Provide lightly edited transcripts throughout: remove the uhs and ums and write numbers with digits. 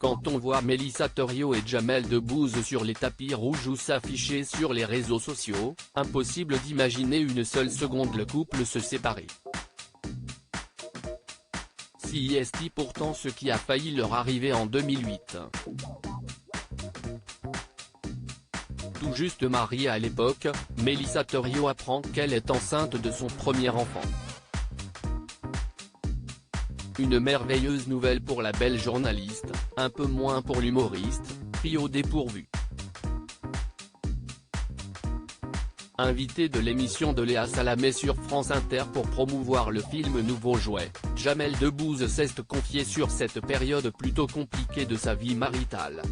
quand on voit Mélissa Thoriot et Jamel Debbouze sur les tapis rouges ou s'afficher sur les réseaux sociaux, impossible d'imaginer une seule seconde le couple se séparer. Si est pourtant ce qui a failli leur arriver en 2008. Tout juste mariée à l'époque, Mélissa Thoriot apprend qu'elle est enceinte de son premier enfant. Une merveilleuse nouvelle pour la belle journaliste, un peu moins pour l'humoriste, pris au dépourvu. Invitée de l'émission de Léa Salamé sur France Inter pour promouvoir le film Nouveau Jouet, Jamel Debbouze s'est confié sur cette période plutôt compliquée de sa vie maritale.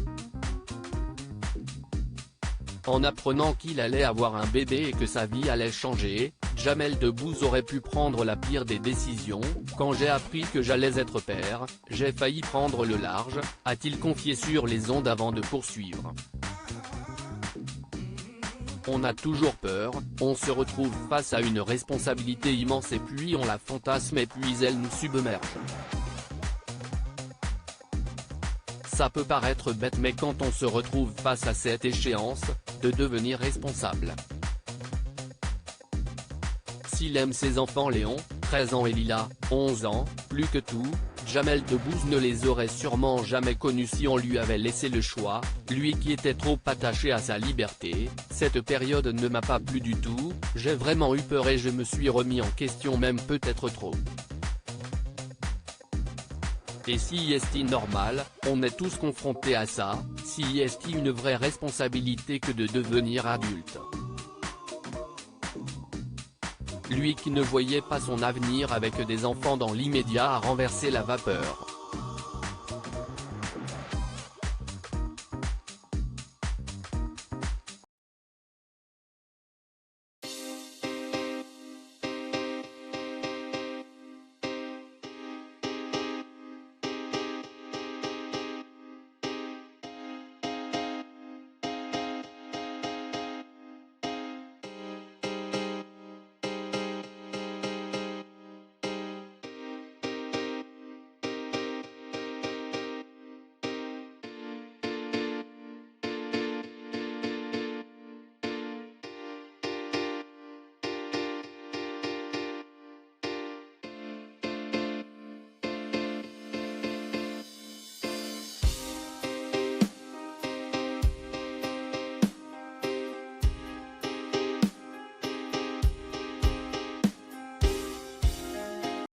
En apprenant qu'il allait avoir un bébé et que sa vie allait changer, Jamel Debbouze aurait pu prendre la pire des décisions. Quand j'ai appris que j'allais être père, j'ai failli prendre le large, a-t-il confié sur les ondes avant de poursuivre. On a toujours peur, on se retrouve face à une responsabilité immense et puis on la fantasme et puis elle nous submerge. Ça peut paraître bête mais quand on se retrouve face à cette échéance, de devenir responsable. S'il aime ses enfants Léon, 13 ans et Lila, 11 ans, plus que tout, Jamel Debbouze ne les aurait sûrement jamais connus si on lui avait laissé le choix, lui qui était trop attaché à sa liberté. Cette période ne m'a pas plu du tout, j'ai vraiment eu peur et je me suis remis en question même peut-être trop. Et si est normal, on est tous confrontés à ça, si est une vraie responsabilité que de devenir adulte. Lui qui ne voyait pas son avenir avec des enfants dans l'immédiat a renversé la vapeur.